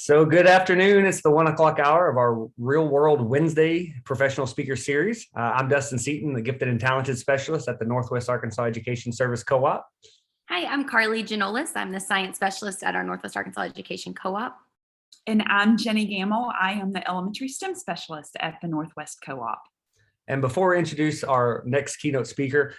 So good afternoon. It's the 1 o'clock hour of our Real World Wednesday professional speaker series. I'm Dustin Seaton, the gifted and talented specialist at the Northwest Arkansas Education Service Co-op. Hi, I'm Carly Janolis. I'm the science specialist at our Northwest Arkansas Education Co-op. And I'm Jenny Gamble. I am the elementary STEM specialist at the Northwest Co-op. And before we introduce our next keynote speaker,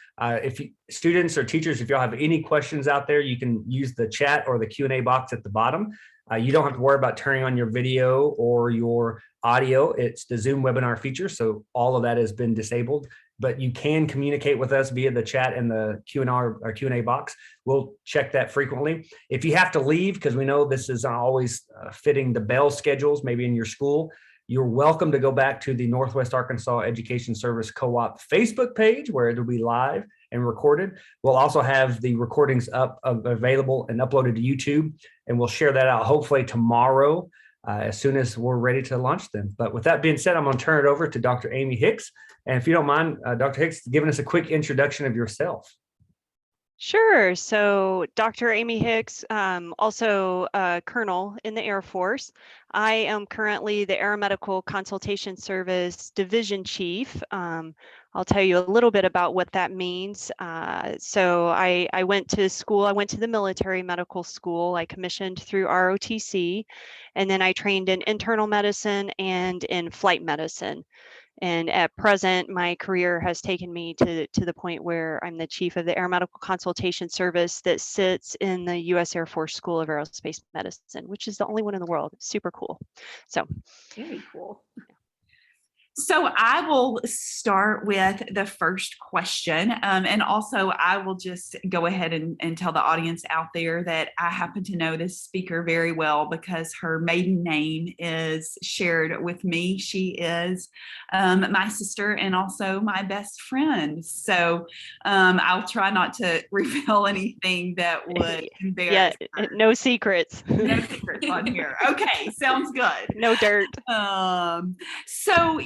students or teachers, if y'all have any questions out there, you can use the chat or the Q&A box at the bottom. You don't have to worry about turning on your video or your audio. It's the Zoom webinar feature, so all of that has been disabled. But you can communicate with us via the chat and the Q&A box. We'll check that frequently. If you have to leave, because we know this is always fitting the bell schedules, maybe in your school, you're welcome to go back to the Northwest Arkansas Education Service Co-op Facebook page, where it'll be live and recorded. We'll also have the recordings available and uploaded to YouTube, and we'll share that out hopefully tomorrow as soon as we're ready to launch them. But with that being said, I'm going to turn it over to Dr. Amy Hicks. And if you don't mind, Dr. Hicks, giving us a quick introduction of yourself. Sure. So Dr. Amy Hicks, also a colonel in the Air Force. I am currently the Aeromedical Consultation Service Division Chief. I'll tell you a little bit about what that means. So I went to school, I went to the military medical school. I commissioned through ROTC, and then I trained in internal medicine and in flight medicine. And at present, my career has taken me to the point where I'm the chief of the Aeromedical Consultation Service that sits in the U.S. Air Force School of Aerospace Medicine, which is the only one in the world. Super cool. So very cool. So I will start with the first question. And also I will just go ahead and tell the audience out there that I happen to know this speaker very well because her maiden name is shared with me. She is my sister and also my best friend. So I'll try not to reveal anything that would embarrass her. No secrets. No secrets on here. Okay, sounds good. No dirt. So,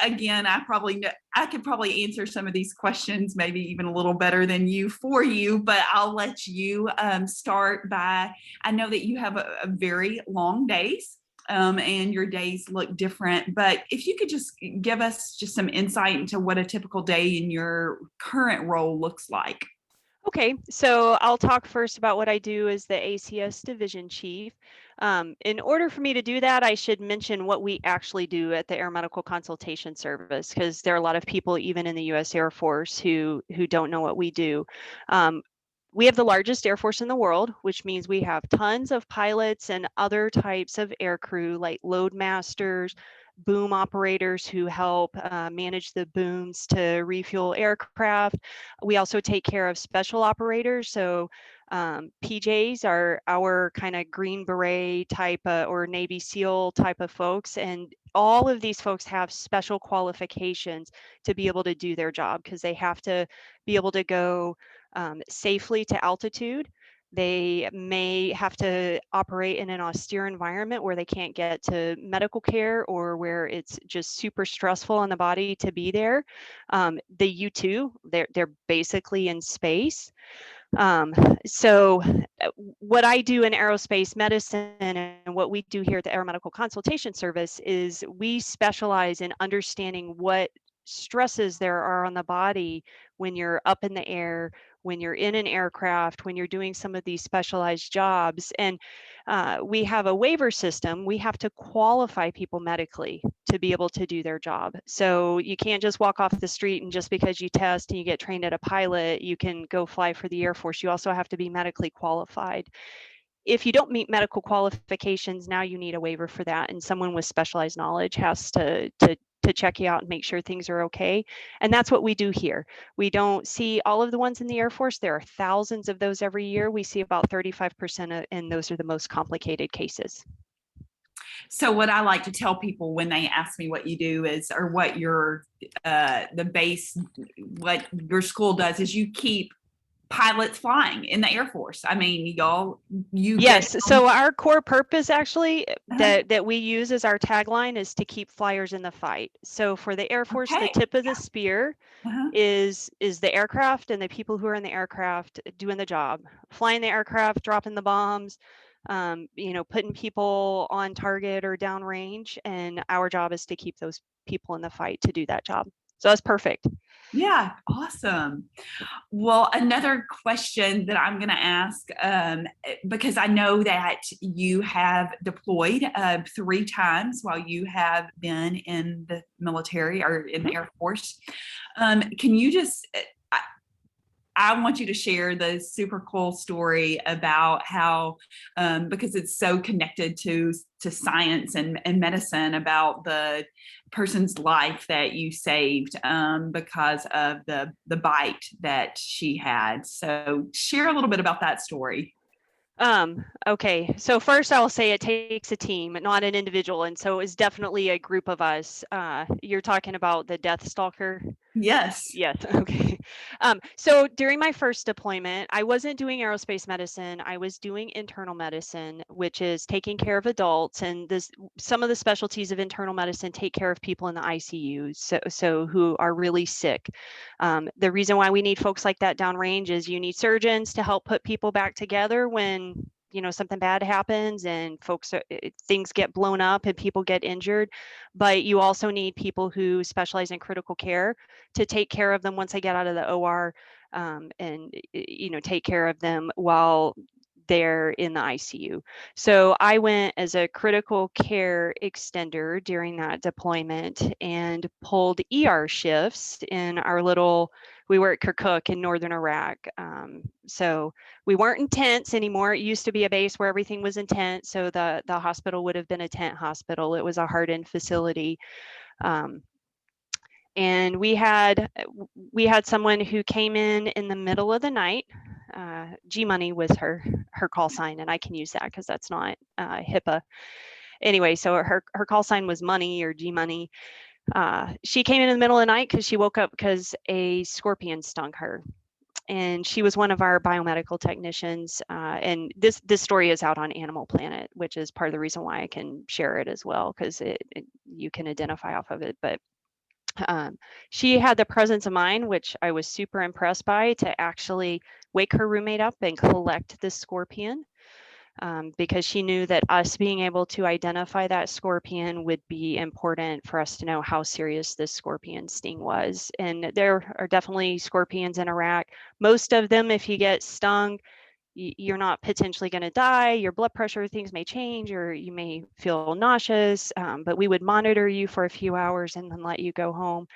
again, I could probably answer some of these questions, maybe even a little better than you, but I'll let you start by, I know that you have a very long days and your days look different, but if you could just give us just some insight into what a typical day in your current role looks like. Okay, so I'll talk first about what I do as the ACS Division Chief. In order for me to do that, I should mention what we actually do at the Aeromedical Consultation Service, because there are a lot of people, even in the U.S. Air Force, who don't know what we do. We have the largest Air Force in the world, which means we have tons of pilots and other types of air crew, like load masters, boom operators who help manage the booms to refuel aircraft. We also take care of special operators. So PJs are our kind of Green Beret type or Navy SEAL type of folks. And all of these folks have special qualifications to be able to do their job, because they have to be able to go safely to altitude. They may have to operate in an austere environment where they can't get to medical care, or where it's just super stressful on the body to be there. The U-2, they're basically in space. So what I do in aerospace medicine and what we do here at the Aeromedical Consultation Service is we specialize in understanding what stresses there are on the body when you're up in the air, when you're in an aircraft, when you're doing some of these specialized jobs. And we have a waiver system. We have to qualify people medically to be able to do their job. So you can't just walk off the street and just because you test and you get trained at a pilot, you can go fly for the Air Force. You also have to be medically qualified. If you don't meet medical qualifications, now you need a waiver for that, and someone with specialized knowledge has to check you out and make sure things are okay. And that's what we do here. We don't see all of the ones in the Air Force. There are thousands of those every year. We see about 35%, and those are the most complicated cases. So what I like to tell people when they ask me what you do is, or what your what your school does, is you keep pilots flying in the Air Force. I mean, yes. So our core purpose actually that we use as our tagline is to keep flyers in the fight. So for the Air Force, the tip of the spear is the aircraft and the people who are in the aircraft doing the job, flying the aircraft, dropping the bombs, putting people on target or downrange, and our job is to keep those people in the fight to do that job. So that's perfect. Yeah, awesome. Well, another question that I'm going to ask, because I know that you have deployed 3 times while you have been in the military or in the Air Force. Can you just, I want you to share the super cool story about how, because it's so connected to science and medicine, about the person's life that you saved because of the bite that she had. So share a little bit about that story. Okay, so first I'll say it takes a team, not an individual, and so it's definitely a group of us. You're talking about the Death Stalker. Yes. Yes. Okay. So during my first deployment, I wasn't doing aerospace medicine. I was doing internal medicine, which is taking care of adults. And some of the specialties of internal medicine take care of people in the ICU, so who are really sick. The reason why we need folks like that downrange is you need surgeons to help put people back together when something bad happens and things get blown up and people get injured. But you also need people who specialize in critical care to take care of them once they get out of the OR, and take care of them while they're in the ICU. So I went as a critical care extender during that deployment and pulled ER shifts in we were at Kirkuk in northern Iraq. So we weren't in tents anymore. It used to be a base where everything was in tents. So the hospital would have been a tent hospital. It was a hardened facility. And we had someone who came in the middle of the night. G Money was her call sign, and I can use that because that's not HIPAA. Anyway, so her call sign was Money or G Money. She came in the middle of the night because she woke up because a scorpion stung her. And she was one of our biomedical technicians. And this story is out on Animal Planet, which is part of the reason why I can share it as well, because you can identify off of it. But she had the presence of mind, which I was super impressed by, to actually wake her roommate up and collect the scorpion, because she knew that us being able to identify that scorpion would be important for us to know how serious this scorpion sting was. And there are definitely scorpions in Iraq. Most of them, if you get stung, you're not potentially going to die. Your blood pressure, things may change, or you may feel nauseous, but we would monitor you for a few hours and then let you go home.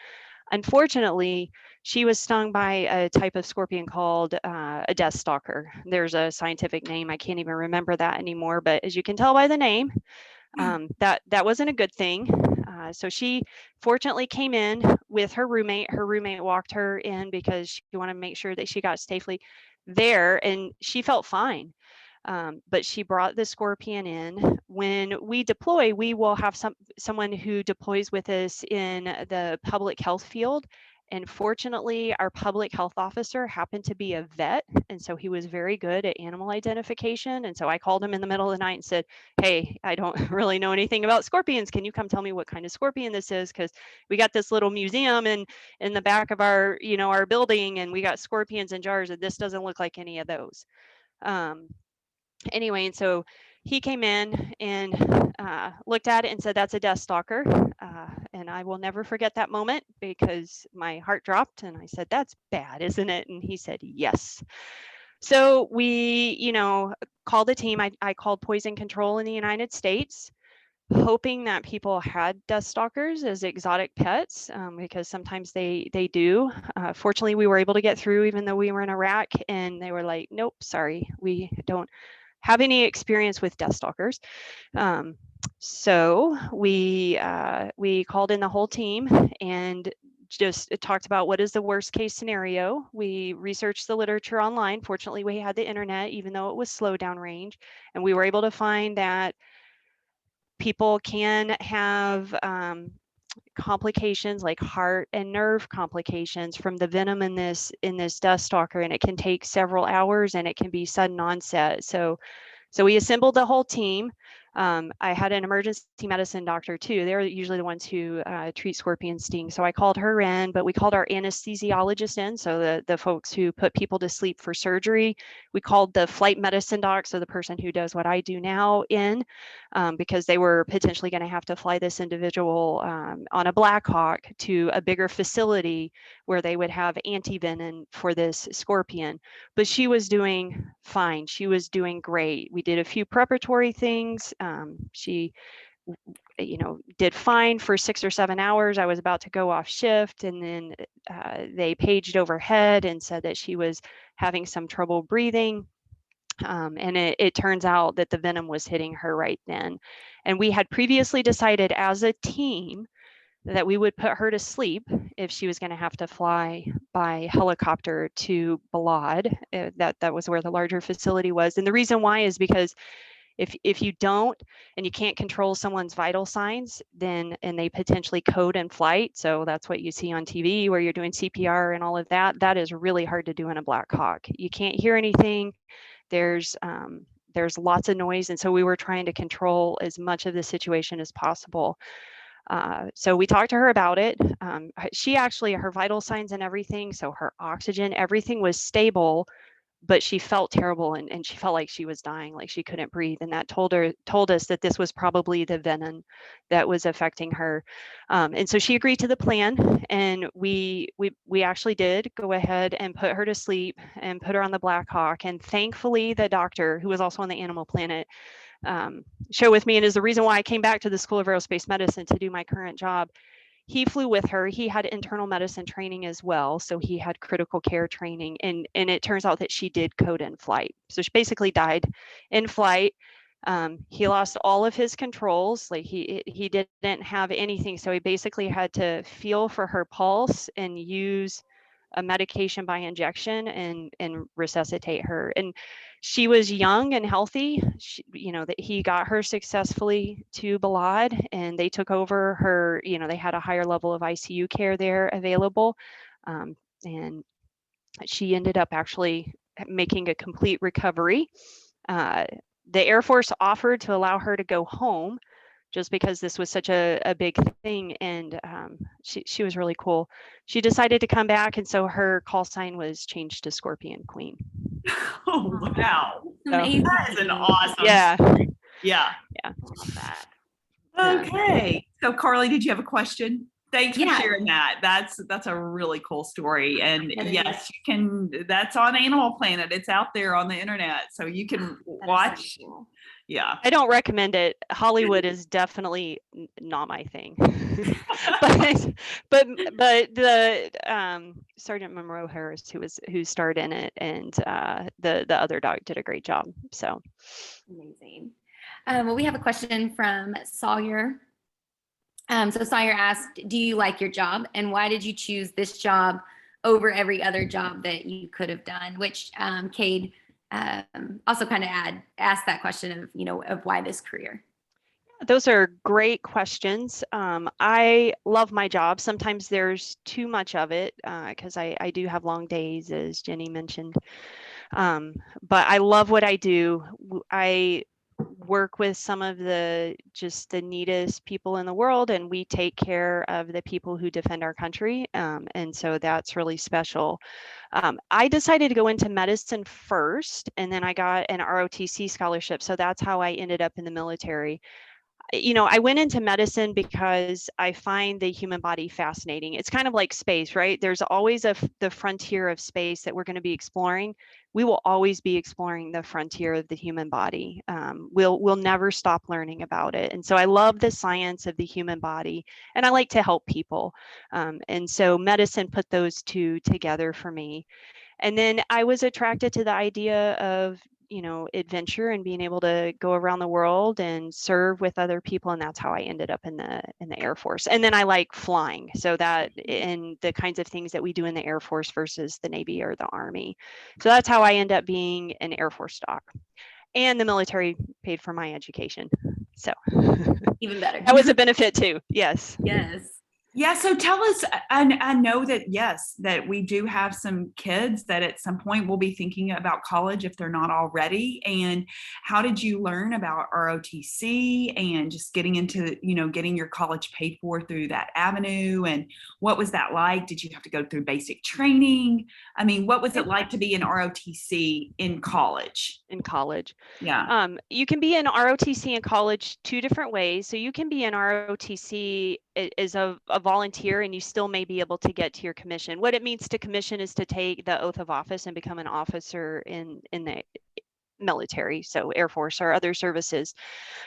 Unfortunately, she was stung by a type of scorpion called a death stalker. There's a scientific name. I can't even remember that anymore, but as you can tell by the name, that wasn't a good thing. So she fortunately came in with her roommate. Her roommate walked her in because she wanted to make sure that she got safely there, and she felt fine. But she brought the scorpion in. When we deploy, we will have someone who deploys with us in the public health field. And fortunately, our public health officer happened to be a vet. And so he was very good at animal identification. And so I called him in the middle of the night and said, hey, I don't really know anything about scorpions. Can you come tell me what kind of scorpion this is? Because we got this little museum in the back of our building, and we got scorpions in jars, and this doesn't look like any of those. Anyway, and so he came in and looked at it and said, that's a death stalker. And I will never forget that moment because my heart dropped and I said, that's bad, isn't it? And he said, yes. So we, called a team. I called poison control in the United States, hoping that people had death stalkers as exotic pets, because sometimes they do. Fortunately, we were able to get through even though we were in Iraq, and they were like, nope, sorry, we don't have any experience with death stalkers. So we called in the whole team and just talked about what is the worst case scenario. We researched the literature online. Fortunately, we had the internet, even though it was slow downrange, and we were able to find that people can have complications like heart and nerve complications from the venom in this death stalker, and it can take several hours and it can be sudden onset. So we assembled the whole team. I had an emergency medicine doctor too. They're usually the ones who treat scorpion sting. So I called her in, but we called our anesthesiologist in. So the folks who put people to sleep for surgery. We called the flight medicine doc, so the person who does what I do now, in, because they were potentially going to have to fly this individual on a Black Hawk to a bigger facility where they would have antivenom for this scorpion. But she was doing fine. She was doing great. We did a few preparatory things. She, did fine for 6 or 7 hours. I was about to go off shift, and then they paged overhead and said that she was having some trouble breathing. And it turns out that the venom was hitting her right then. And we had previously decided as a team that we would put her to sleep if she was going to have to fly by helicopter to Balad. That was where the larger facility was. And the reason why is because if you don't, and you can't control someone's vital signs, and they potentially code in flight, so that's what you see on TV where you're doing CPR and all of that, that is really hard to do in a Black Hawk. You can't hear anything. There's lots of noise. And so we were trying to control as much of the situation as possible. So we talked to her about it. She actually, her vital signs and everything, so her oxygen, everything was stable, but she felt terrible, and she felt like she was dying, like she couldn't breathe. And that told us that this was probably the venom that was affecting her. And so she agreed to the plan, and we actually did go ahead and put her to sleep and put her on the Black Hawk. And thankfully, the doctor, who was also on the Animal Planet show with me, and is the reason why I came back to the School of Aerospace Medicine to do my current job, he flew with her. He had internal medicine training as well, so he had critical care training, and it turns out that she did code in flight. So she basically died in flight. He lost all of his controls, like he didn't have anything, so he basically had to feel for her pulse and use a medication by injection and resuscitate her. And she was young and healthy. That he got her successfully to Balad, and they took over her. They had a higher level of ICU care there available, and she ended up actually making a complete recovery. The Air Force offered to allow her to go home, just because this was such a big thing, and she was really cool. She decided to come back, and so her call sign was changed to Scorpion Queen. Oh, wow. Amazing. That is an awesome Yeah. story. Yeah. Love that. Okay. So Carly, did you have a question? Thanks for Yeah. sharing that. That's a really cool story. And Yeah, it yes, you can, that's on Animal Planet. It's out there on the internet. So you can That is so watch. cool. Yeah. I don't recommend it. Hollywood is definitely not my thing. but the Sergeant Monroe Harris, who starred in it, and the other dog did a great job. So Amazing. Well, we have a question from Sawyer. So Sawyer asked, do you like your job, and why did you choose this job over every other job that you could have done? Which Cade also kind of asked that question of why this career. those are great questions. I love my job. Sometimes there's too much of it because I do have long days, as Jenny mentioned. But I love what I do. I work with some of the neatest people in the world, and we take care of the people who defend our country. And so that's really special. I decided to go into medicine first, and then I got an ROTC scholarship. So that's how I ended up in the military. I went into medicine because I find the human body fascinating. It's kind of like space, right? There's always the frontier of space that we're going to be exploring. We will always be exploring the frontier of the human body. We'll never stop learning about it. And so I love the science of the human body, and I like to help people. And so medicine put those two together for me. And then I was attracted to the idea of adventure and being able to go around the world and serve with other people, and that's how I ended up in the Air Force. And then I like flying, so that and the kinds of things that we do in the Air Force versus the Navy or the Army. So that's how I end up being an Air Force doc, and the military paid for my education. So Even better. that was a benefit too. Yes. Yes. Yeah, so tell us, I know that, yes, that we do have some kids that at some point will be thinking about college if they're not already. And how did you learn about ROTC and just getting into, getting your college paid for through that avenue? And what was that like? Did you have to go through basic training? I mean, what was it like to be in ROTC in college? In college. Yeah. You can be in ROTC in college 2 different ways. So you can be in ROTC as a volunteer, and you still may be able to get to your commission. What it means to commission is to take the oath of office and become an officer in the military, so Air Force or other services.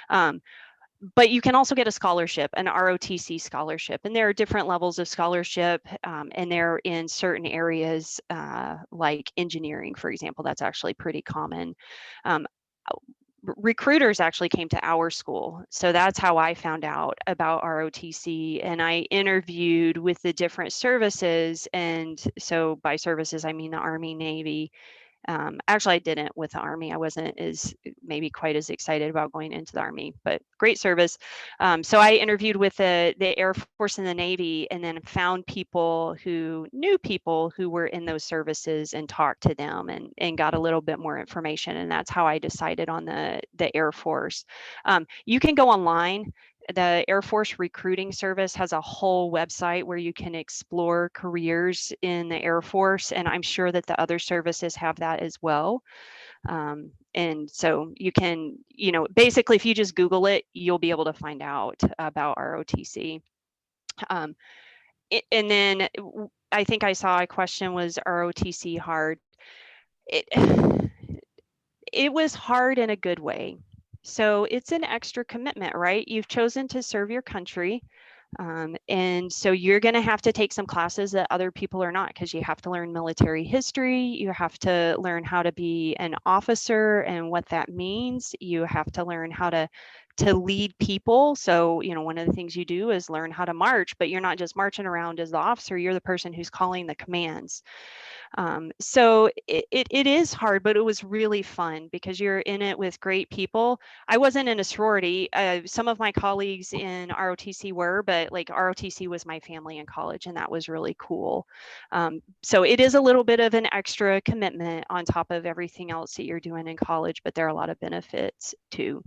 But you can also get a scholarship, an ROTC scholarship, and there are different levels of scholarship, and they're in certain areas like engineering, for example. That's actually pretty common. Um, Recruiters actually came to our school, so that's how I found out about ROTC, and I interviewed with the different services. And so by services I mean the Army, Navy. Actually, I didn't with the Army. I wasn't maybe quite as excited about going into the Army, but great service. So I interviewed with the Air Force and the Navy, and then found people who knew people who were in those services and talked to them, and got a little bit more information. And that's how I decided on the Air Force. You can go online. The Air Force Recruiting Service has a whole website where you can explore careers in the Air Force, and I'm sure that the other services have that as well. And so you can, basically, if you just Google it, you'll be able to find out about ROTC. And then I think I saw a question, was ROTC hard? It was hard in a good way. So it's an extra commitment, right? You've chosen to serve your country. And so you're going to have to take some classes that other people are not, because you have to learn military history. You have to learn how to be an officer and what that means. You have to learn how to lead people. So, one of the things you do is learn how to march, but you're not just marching around as the officer, you're the person who's calling the commands. So it is hard, but it was really fun because you're in it with great people. I wasn't in a sorority. Some of my colleagues in ROTC were, but like ROTC was my family in college, and that was really cool. So it is a little bit of an extra commitment on top of everything else that you're doing in college, but there are a lot of benefits too.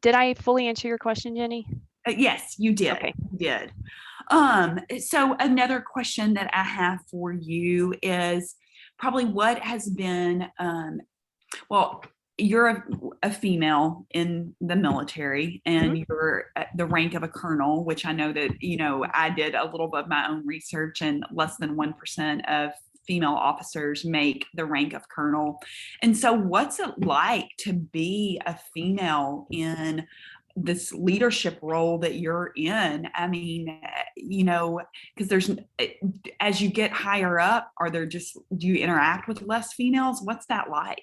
Did I fully answer your question, Jenny? Yes, you did. Okay. You did. So another question that I have for you is probably what has been, well, you're a female in the military, and you're at the rank of a colonel, which I know that, I did a little bit of my own research, and less than 1% of female officers make the rank of colonel. And so what's it like to be a female in this leadership role that you're in? I mean, because as you get higher up, do you interact with less females? What's that like?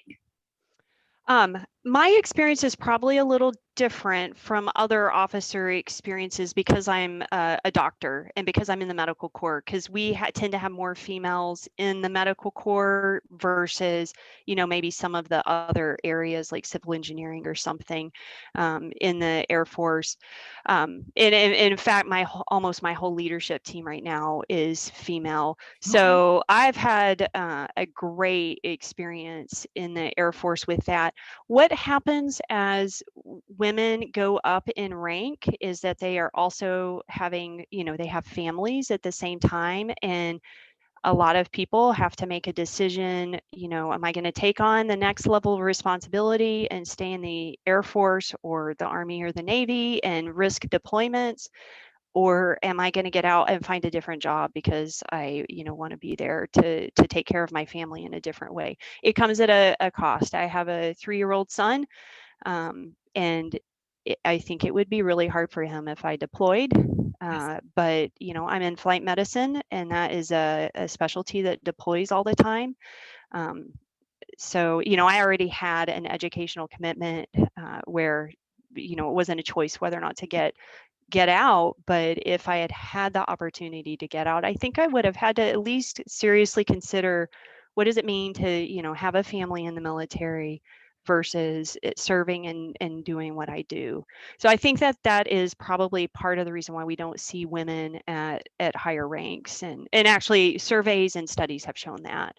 My experience is probably a little different from other officer experiences because I'm a doctor and because I'm in the medical corps, because we tend to have more females in the medical corps versus, maybe some of the other areas like civil engineering or something in the Air Force. And in fact, almost my whole leadership team right now is female. So I've had a great experience in the Air Force with that. What happens as women go up in rank is that they are also having, they have families at the same time, and a lot of people have to make a decision, am I going to take on the next level of responsibility and stay in the Air Force or the Army or the Navy and risk deployments? Or am I going to get out and find a different job because I, want to be there to take care of my family in a different way? It comes at a cost. I have a 3-year-old son, and I think it would be really hard for him if I deployed. But, I'm in flight medicine, and that is a specialty that deploys all the time. So, I already had an educational commitment where, it wasn't a choice whether or not to get out. But if I had had the opportunity to get out, I think I would have had to at least seriously consider, what does it mean to, have a family in the military versus serving and doing what I do. So I think that is probably part of the reason why we don't see women at higher ranks, and actually surveys and studies have shown that.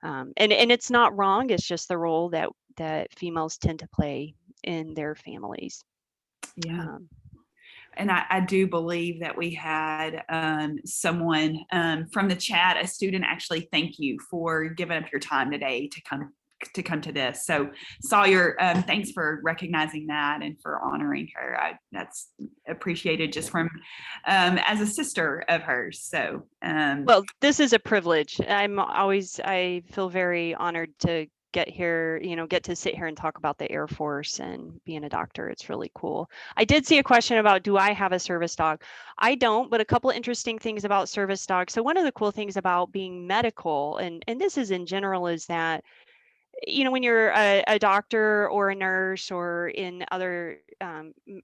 And it's not wrong. It's just the role that females tend to play in their families. Yeah. And I do believe that we had someone from the chat, a student, actually thank you for giving up your time today to come to this. So Sawyer, thanks for recognizing that and for honoring her. That's appreciated just from as a sister of hers. So well, this is a privilege. I feel very honored to get here, get to sit here and talk about the Air Force and being a doctor. It's really cool. I did see a question about, do I have a service dog? I don't, but a couple of interesting things about service dogs. So one of the cool things about being medical, and this is in general, is that when you're a doctor or a nurse or in other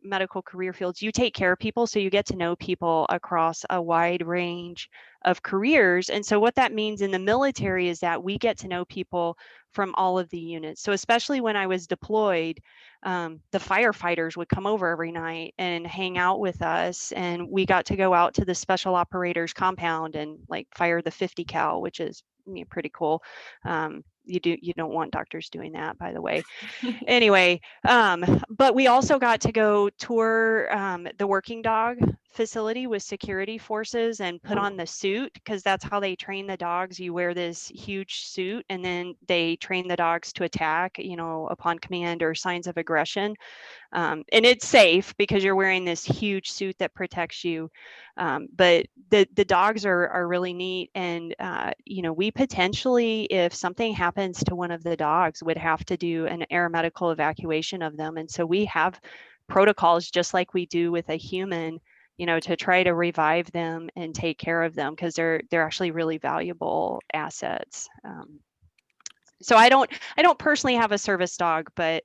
medical career fields, you take care of people. So you get to know people across a wide range of careers. And so what that means in the military is that we get to know people from all of the units. So especially when I was deployed, the firefighters would come over every night and hang out with us. And we got to go out to the special operators compound and like fire the 50 cal, which is pretty cool. You don't want doctors doing that, by the way. Anyway, but we also got to go tour the working dog facility with security forces and put on the suit, because that's how they train the dogs. You wear this huge suit and then they train the dogs to attack, upon command or signs of aggression. And it's safe because you're wearing this huge suit that protects you. But the dogs are really neat. And, we potentially, if something happens to one of the dogs, would have to do an air medical evacuation of them. And so we have protocols just like we do with a human, to try to revive them and take care of them, because they're actually really valuable assets. So I don't personally have a service dog, but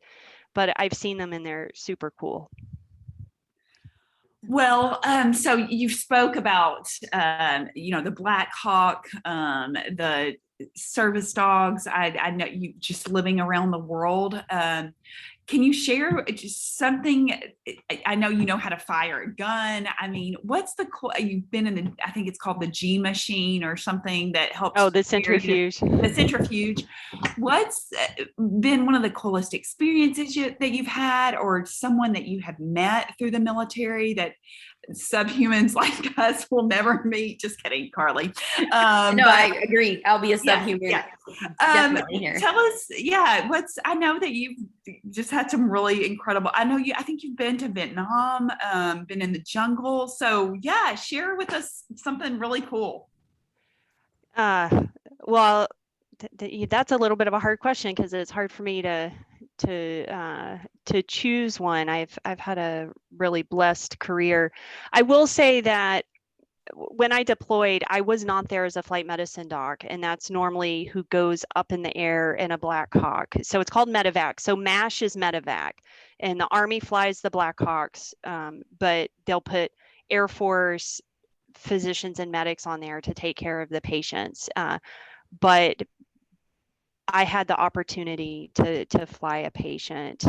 I've seen them and they're super cool. Well, so you spoke about, the Black Hawk, the service dogs. I know you just living around the world. Can you share just something? I know you know how to fire a gun. I mean, you've been in I think it's called the G machine or something that helps. Oh, the centrifuge. The centrifuge. What's been one of the coolest experiences that you've had, or someone that you have met through the military that subhumans like us will never meet? Just kidding, Carly. No, I agree. I'll be a subhuman. Yeah. Definitely here. Tell us, I know that you've just had some really incredible, I think you've been to Vietnam, been in the jungle. So share with us something really cool. Well, that's a little bit of a hard question, because it's hard for me to choose one. I've had a really blessed career. I will say that when I deployed, I was not there as a flight medicine doc, and that's normally who goes up in the air in a Black Hawk. So it's called medevac. So MASH is medevac, and the Army flies the Black Hawks, but they'll put Air Force physicians and medics on there to take care of the patients. But I had the opportunity to fly a patient.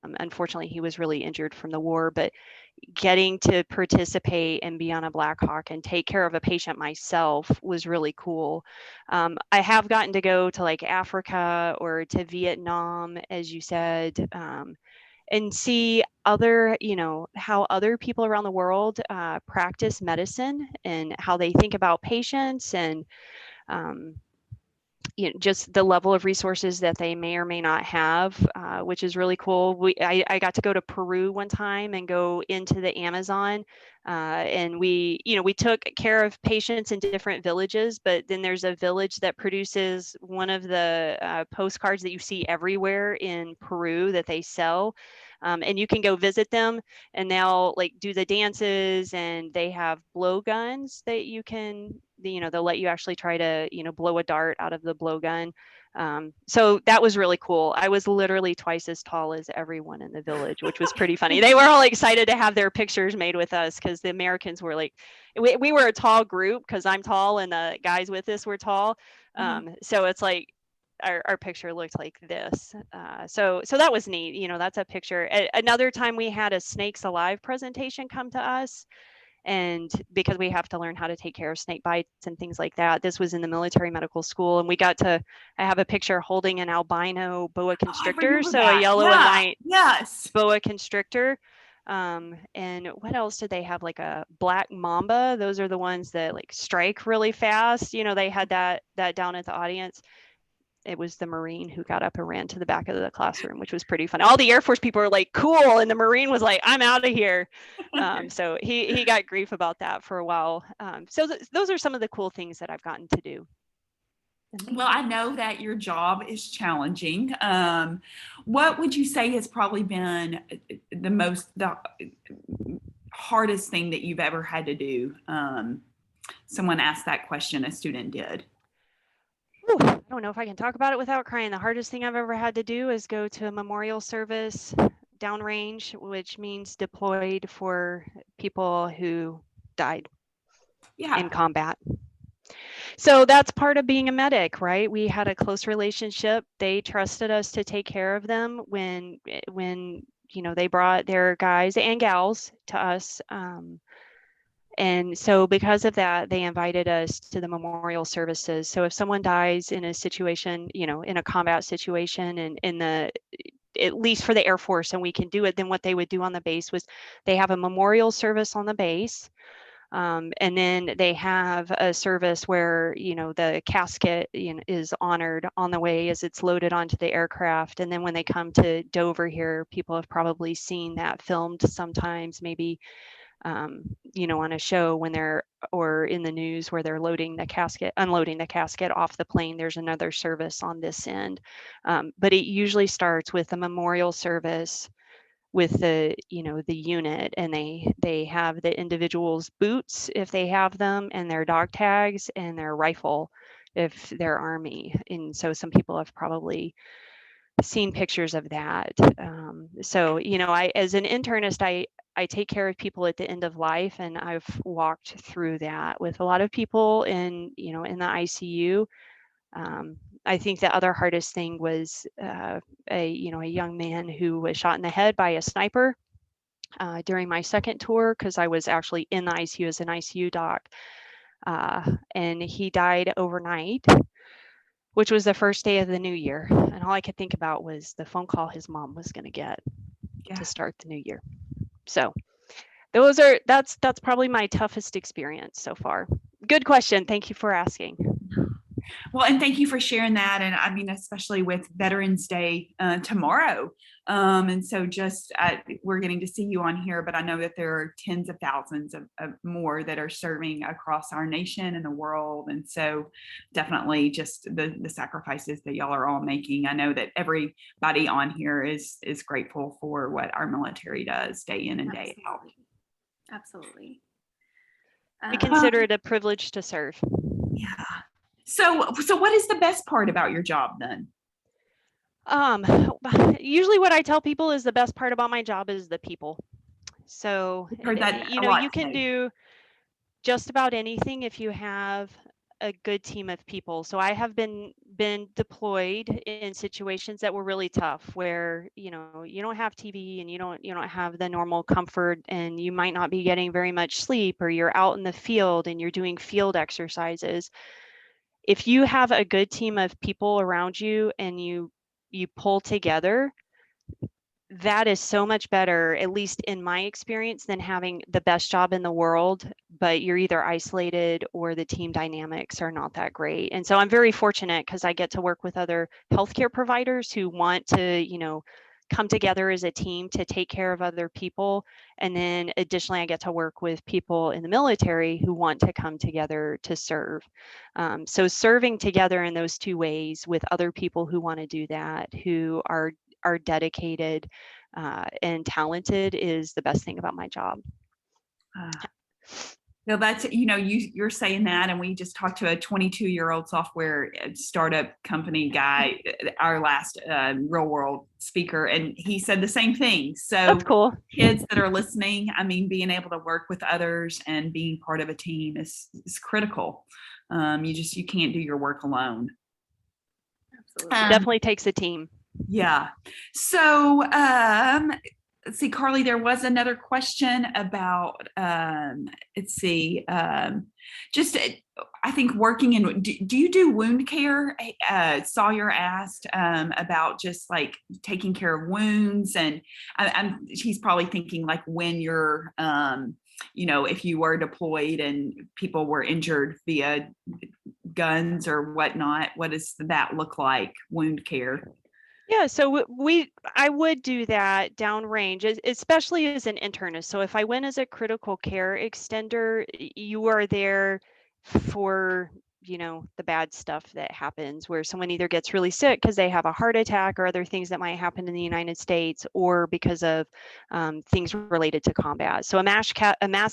Unfortunately, he was really injured from the war, but getting to participate and be on a Black Hawk and take care of a patient myself was really cool. I have gotten to go to like Africa or to Vietnam, as you said, and see other, how other people around the world practice medicine and how they think about patients, and just the level of resources that they may or may not have, which is really cool. I got to go to Peru one time and go into the Amazon, and we took care of patients in different villages, but then there's a village that produces one of the postcards that you see everywhere in Peru that they sell. And you can go visit them, and they'll like do the dances, and they have blowguns that you can, they'll let you actually try to, blow a dart out of the blowgun. So that was really cool. I was literally twice as tall as everyone in the village, which was pretty funny. They were all excited to have their pictures made with us, because the Americans were like, we were a tall group because I'm tall and the guys with us were tall. So it's like, our picture looked like this. So that was neat. You know, that's a picture. Another time we had a Snakes Alive presentation come to us. And because we have to learn how to take care of snake bites and things like that, this was in the military medical school. And I have a picture holding an albino boa constrictor. So a yellow and white boa constrictor. And what else did they have? Like a black mamba. Those are the ones that like strike really fast. You know, they had that down at the audience. It was the Marine who got up and ran to the back of the classroom, which was pretty fun. All the Air Force people were like, cool. And the Marine was like, I'm out of here. So he got grief about that for a while. So those are some of the cool things that I've gotten to do. Well, I know that your job is challenging. What would you say has probably been the hardest thing that you've ever had to do? Someone asked that question, a student did. I don't know if I can talk about it without crying. The hardest thing I've ever had to do is go to a memorial service downrange, which means deployed for people who died in combat. So that's part of being a medic, right? We had a close relationship. They trusted us to take care of them when you know, they brought their guys and gals to us. And so because of that, they invited us to the memorial services. So if someone dies in a situation, you know, in a combat situation, and at least for the Air Force, and we can do it, then what they would do on the base was they have a memorial service on the base. And then they have a service where, you know, the casket, you know, is honored on the way as it's loaded onto the aircraft. And then when they come to Dover here, people have probably seen that filmed sometimes, maybe you know, on a show or in the news where they're unloading the casket off the plane. There's another service on this end. But it usually starts with a memorial service with the unit, and they have the individual's boots if they have them, and their dog tags, and their rifle if they're Army. And so some people have probably seen pictures of that. So, you know, as an internist, I take care of people at the end of life, and I've walked through that with a lot of people in the ICU. I think the other hardest thing was a young man who was shot in the head by a sniper during my second tour, because I was actually in the ICU as an ICU doc, and he died overnight, which was the first day of the new year. And all I could think about was the phone call his mom was going to get to start the new year. So that's probably my toughest experience so far. Good question. Thank you for asking. Well, and thank you for sharing that. And I mean, especially with Veterans Day tomorrow. And so we're getting to see you on here, but I know that there are tens of thousands of more that are serving across our nation and the world. And so definitely just the sacrifices that y'all are all making. I know that everybody on here is grateful for what our military does day in and day out. Absolutely. We consider it a privilege to serve. Yeah. So what is the best part about your job then? Usually what I tell people is the best part about my job is the people. So, you can do just about anything if you have a good team of people. So I have been deployed in situations that were really tough, where, you don't have TV, and you don't have the normal comfort, and you might not be getting very much sleep, or you're out in the field and you're doing field exercises. If you have a good team of people around you and you pull together, that is so much better, at least in my experience, than having the best job in the world, but you're either isolated or the team dynamics are not that great. And so I'm very fortunate because I get to work with other healthcare providers who want to, come together as a team to take care of other people. And then additionally, I get to work with people in the military who want to come together to serve. So serving together in those two ways with other people who want to do that, who are dedicated and talented, is the best thing about my job. No, that's, you're saying that, and we just talked to a 22-year-old software startup company guy, our last real world speaker, and he said the same thing. So that's cool. Kids that are listening, I mean, being able to work with others and being part of a team is critical. You can't do your work alone. Absolutely. Definitely takes a team. Yeah. So, let's see, Carly, there was another question about, let's see, just, I think working in, do you do wound care? Sawyer asked about just like taking care of wounds, and he's probably thinking like when you're, if you were deployed and people were injured via guns or whatnot, what does that look like, wound care? Yeah, so I would do that downrange, especially as an internist. So if I went as a critical care extender, you are there for, the bad stuff that happens where someone either gets really sick because they have a heart attack or other things that might happen in the United States, or because of things related to combat. So a mass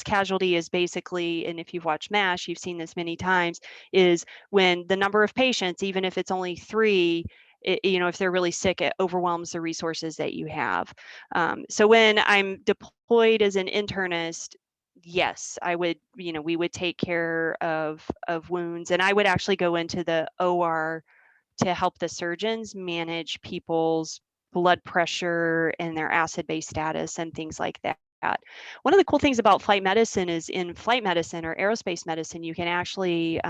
casualty is basically, and if you've watched MASH, you've seen this many times, is when the number of patients, even if it's only 3, if they're really sick, it overwhelms the resources that you have. So when I'm deployed as an internist, yes, I would, we would take care of wounds, and I would actually go into the OR to help the surgeons manage people's blood pressure and their acid-base status and things like that. One of the cool things about flight medicine is in flight medicine or aerospace medicine, you can actually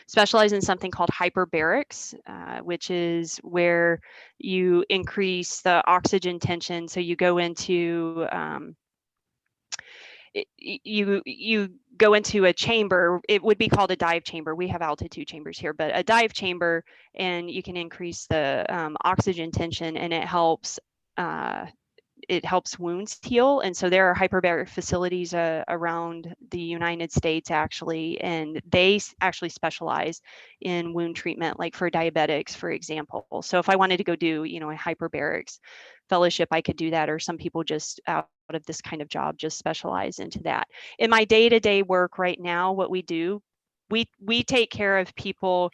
specialize in something called hyperbarics, which is where you increase the oxygen tension. So you go into you go into a chamber. It would be called a dive chamber. We have altitude chambers here, but a dive chamber, and you can increase the oxygen tension, and it helps wounds heal. And so there are hyperbaric facilities around the United States, actually, and they actually specialize in wound treatment, like for diabetics, for example. So if I wanted to go do, a hyperbarics fellowship, I could do that, or some people just out of this kind of job just specialize into that. In my day-to-day work right now, what we do, we take care of people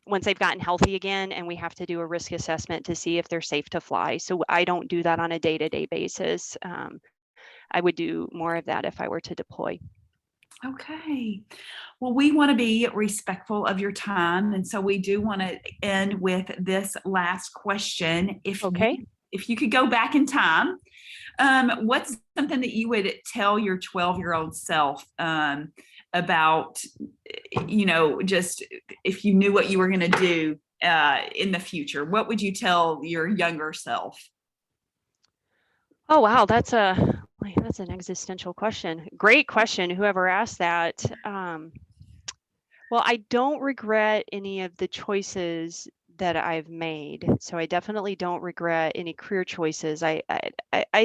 once they've gotten healthy again, and we have to do a risk assessment to see if they're safe to fly. So I don't do that on a day-to-day basis. I would do more of that if I were to deploy. Okay. Well, we want to be respectful of your time, and so we do want to end with this last question. If you could go back in time, what's something that you would tell your 12-year-old self about, just if you knew what you were going to do in the future? What would you tell your younger self? Oh, wow. That's an existential question. Great question. Whoever asked that. Well, I don't regret any of the choices that I've made. So I definitely don't regret any career choices. I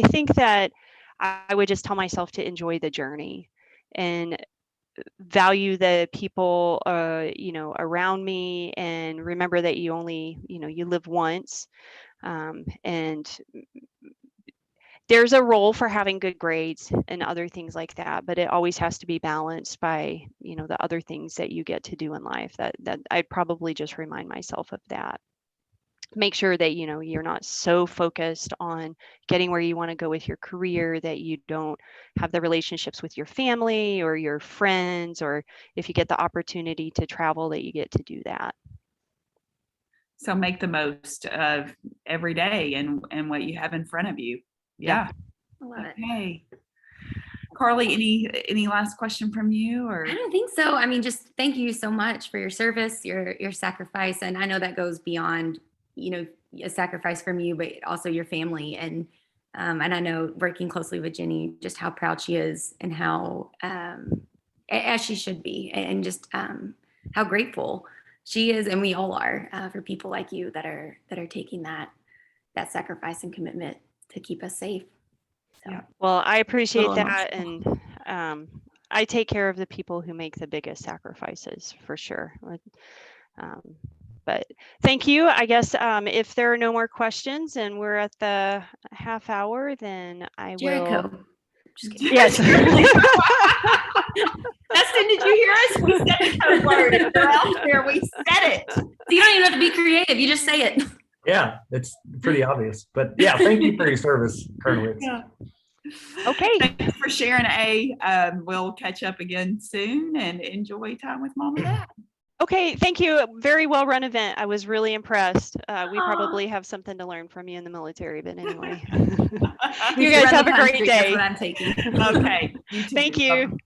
think that I would just tell myself to enjoy the journey and value the people, around me, and remember that you only, you live once. And there's a role for having good grades and other things like that, but it always has to be balanced by, the other things that you get to do in life. That I'd probably just remind myself of that. Make sure that, you're not so focused on getting where you want to go with your career that you don't have the relationships with your family or your friends, or if you get the opportunity to travel, that you get to do that. So make the most of every day and what you have in front of you. Yeah. I love it. Okay. Carly, any last question from you? Or I don't think so. I mean, just thank you so much for your service, your sacrifice. And I know that goes beyond, a sacrifice from you, but also your family. And I know, working closely with Jenny, just how proud she is, and how, as she should be, and just how grateful she is, and we all are, for people like you that are taking that sacrifice and commitment to keep us safe. So. Yeah. Well, I appreciate that. And I take care of the people who make the biggest sacrifices, for sure. But thank you. I guess if there are no more questions and we're at the half hour, then I Jericho. will. Just kidding. Yes. Dustin, did you hear us? We said the code word. If they're out there, we said it. So you don't even have to be creative. You just say it. Yeah, it's pretty obvious. But yeah, thank you for your service, Colonel Hicks. Yeah. Okay. Thanks for sharing, A. We'll catch up again soon, and enjoy time with Mom and Dad. Okay, thank you. Very well run event. I was really impressed. We probably have something to learn from you in the military, but anyway. We You should guys run have the a great country. That's day. what I'm taking. Okay. You too. Thank you. Bye-bye.